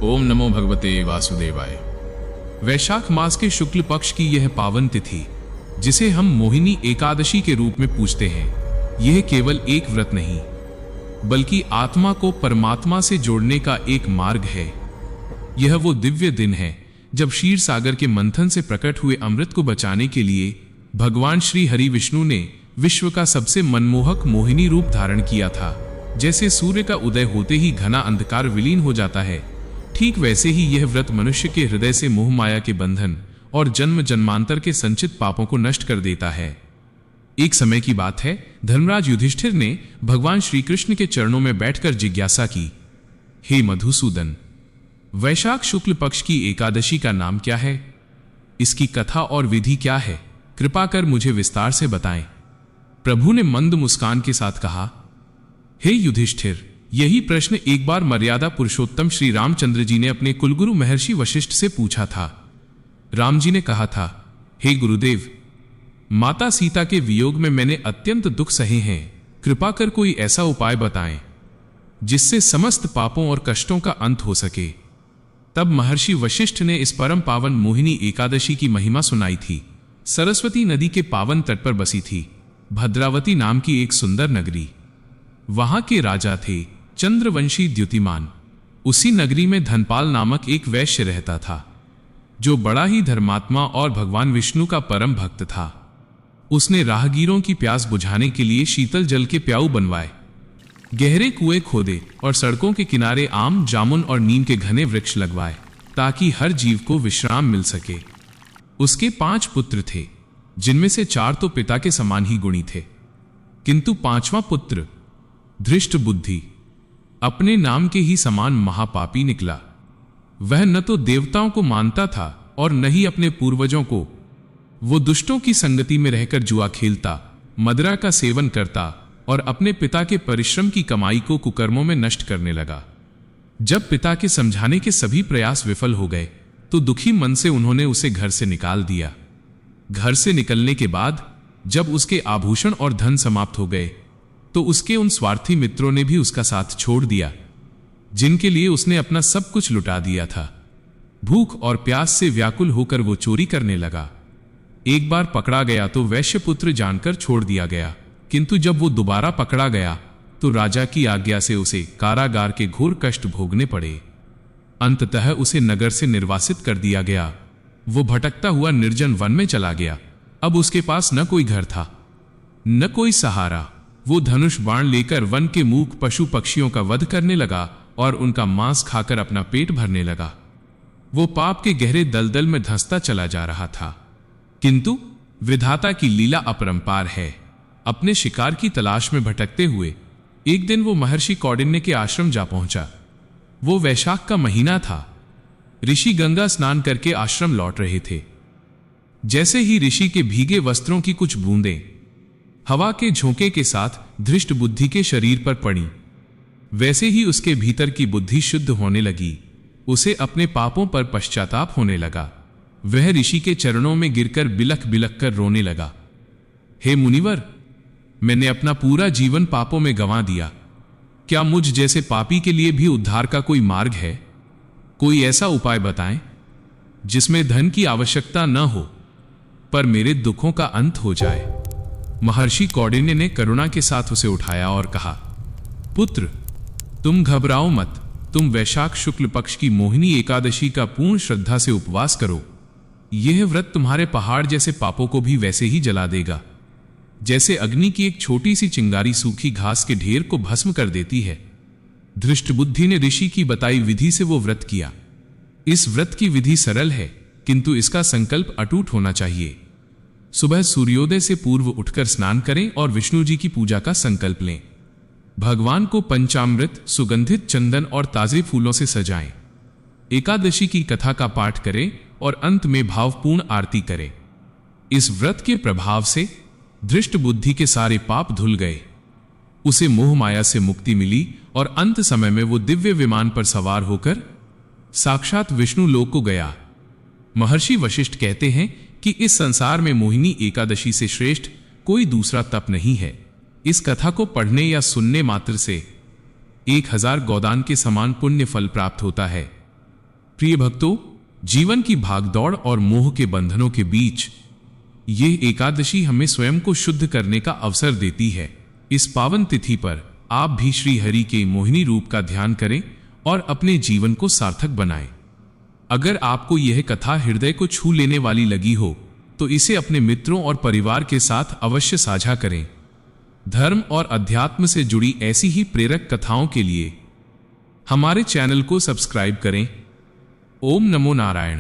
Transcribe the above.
ओम नमो भगवते वासुदेवाय। वैशाख मास के शुक्ल पक्ष की यह पावन तिथि, जिसे हम मोहिनी एकादशी के रूप में पूजते हैं, यह केवल एक व्रत नहीं, बल्कि आत्मा को परमात्मा से जोड़ने का एक मार्ग है। यह वो दिव्य दिन है जब क्षीर सागर के मंथन से प्रकट हुए अमृत को बचाने के लिए भगवान श्री हरि विष्णु ने विश्व का सबसे मनमोहक मोहिनी रूप धारण किया था। जैसे सूर्य का उदय होते ही घना अंधकार विलीन हो जाता है, ठीक वैसे ही यह व्रत मनुष्य के हृदय से मोह माया के बंधन और जन्म जन्मांतर के संचित पापों को नष्ट कर देता है। एक समय की बात है, धर्मराज युधिष्ठिर ने भगवान श्री कृष्ण के चरणों में बैठकर जिज्ञासा की, हे मधुसूदन, वैशाख शुक्ल पक्ष की एकादशी का नाम क्या है? इसकी कथा और विधि क्या है? कृपा कर मुझे विस्तार से बताएं। प्रभु ने मंद मुस्कान के साथ कहा, हे युधिष्ठिर, यही प्रश्न एक बार मर्यादा पुरुषोत्तम श्री रामचंद्र जी ने अपने कुलगुरु महर्षि वशिष्ठ से पूछा था। राम जी ने कहा था, हे गुरुदेव, माता सीता के वियोग में मैंने अत्यंत दुख सहे हैं। कृपा कर कोई ऐसा उपाय बताएं जिससे समस्त पापों और कष्टों का अंत हो सके। तब महर्षि वशिष्ठ ने इस परम पावन मोहिनी एकादशी की महिमा सुनाई थी। सरस्वती नदी के पावन तट पर बसी थी भद्रावती नाम की एक सुंदर नगरी। वहां के राजा थे चंद्रवंशी द्युतिमान। उसी नगरी में धनपाल नामक एक वैश्य रहता था, जो बड़ा ही धर्मात्मा और भगवान विष्णु का परम भक्त था। उसने राहगीरों की प्यास बुझाने के लिए शीतल जल के प्याऊ बनवाए, गहरे कुएं खोदे और सड़कों के किनारे आम, जामुन और नीम के घने वृक्ष लगवाए, ताकि हर जीव को विश्राम मिल सके। उसके 5 पुत्र थे, जिनमें से 4 तो पिता के समान ही गुणी थे, किंतु 5वां पुत्र धृष्ट बुद्धि अपने नाम के ही समान महापापी निकला। वह न तो देवताओं को मानता था और न ही अपने पूर्वजों को। वो दुष्टों की संगति में रहकर जुआ खेलता, मदिरा का सेवन करता और अपने पिता के परिश्रम की कमाई को कुकर्मों में नष्ट करने लगा। जब पिता के समझाने के सभी प्रयास विफल हो गए, तो दुखी मन से उन्होंने उसे घर से निकाल दिया। घर से निकलने के बाद जब उसके आभूषण और धन समाप्त हो गए, तो उसके उन स्वार्थी मित्रों ने भी उसका साथ छोड़ दिया, जिनके लिए उसने अपना सब कुछ लुटा दिया था। भूख और प्यास से व्याकुल होकर वो चोरी करने लगा। एक बार पकड़ा गया तो वैश्यपुत्र जानकर छोड़ दिया गया, किंतु जब वो दोबारा पकड़ा गया तो राजा की आज्ञा से उसे कारागार के घोर कष्ट भोगने पड़े। अंततः उसे नगर से निर्वासित कर दिया गया। वो भटकता हुआ निर्जन वन में चला गया। अब उसके पास न कोई घर था, न कोई सहारा। वो धनुष बाण लेकर वन के मूक पशु पक्षियों का वध करने लगा और उनका मांस खाकर अपना पेट भरने लगा। वो पाप के गहरे दलदल में धंसता चला जा रहा था, किंतु विधाता की लीला अपरंपार है। अपने शिकार की तलाश में भटकते हुए एक दिन वो महर्षि कौंडिन्य के आश्रम जा पहुंचा। वो वैशाख का महीना था। ऋषि गंगा स्नान करके आश्रम लौट रहे थे। जैसे ही ऋषि के भीगे वस्त्रों की कुछ बूंदें हवा के झोंके के साथ धृष्ट बुद्धि के शरीर पर पड़ी, वैसे ही उसके भीतर की बुद्धि शुद्ध होने लगी। उसे अपने पापों पर पश्चाताप होने लगा। वह ऋषि के चरणों में गिरकर बिलख बिलख कर रोने लगा, हे मुनिवर, मैंने अपना पूरा जीवन पापों में गंवा दिया। क्या मुझ जैसे पापी के लिए भी उद्धार का कोई मार्ग है? कोई ऐसा उपाय बताएं जिसमें धन की आवश्यकता न हो, पर मेरे दुखों का अंत हो जाए। महर्षि कौंडिन्य ने करुणा के साथ उसे उठाया और कहा, पुत्र, तुम घबराओ मत। तुम वैशाख शुक्ल पक्ष की मोहिनी एकादशी का पूर्ण श्रद्धा से उपवास करो। यह व्रत तुम्हारे पहाड़ जैसे पापों को भी वैसे ही जला देगा, जैसे अग्नि की एक छोटी सी चिंगारी सूखी घास के ढेर को भस्म कर देती है। धृष्ट बुद्धि ने ऋषि की बताई विधि से वो व्रत किया। इस व्रत की विधि सरल है, किंतु इसका संकल्प अटूट होना चाहिए। सुबह सूर्योदय से पूर्व उठकर स्नान करें और विष्णु जी की पूजा का संकल्प लें। भगवान को पंचामृत, सुगंधित चंदन और ताजे फूलों से सजाएं। एकादशी की कथा का पाठ करें और अंत में भावपूर्ण आरती करें। इस व्रत के प्रभाव से धृष्ट बुद्धि के सारे पाप धुल गए। उसे मोह माया से मुक्ति मिली और अंत समय में वो दिव्य विमान पर सवार होकर साक्षात विष्णु लोक को गया। महर्षि वशिष्ठ कहते हैं कि इस संसार में मोहिनी एकादशी से श्रेष्ठ कोई दूसरा तप नहीं है। इस कथा को पढ़ने या सुनने मात्र से 1000 गोदान के समान पुण्य फल प्राप्त होता है। प्रिय भक्तों, जीवन की भागदौड़ और मोह के बंधनों के बीच यह एकादशी हमें स्वयं को शुद्ध करने का अवसर देती है। इस पावन तिथि पर आप भी श्री हरि के मोहिनी रूप का ध्यान करें और अपने जीवन को सार्थक बनाएं। अगर आपको यह कथा हृदय को छू लेने वाली लगी हो तो इसे अपने मित्रों और परिवार के साथ अवश्य साझा करें। धर्म और अध्यात्म से जुड़ी ऐसी ही प्रेरक कथाओं के लिए हमारे चैनल को सब्सक्राइब करें। ओम नमो नारायण।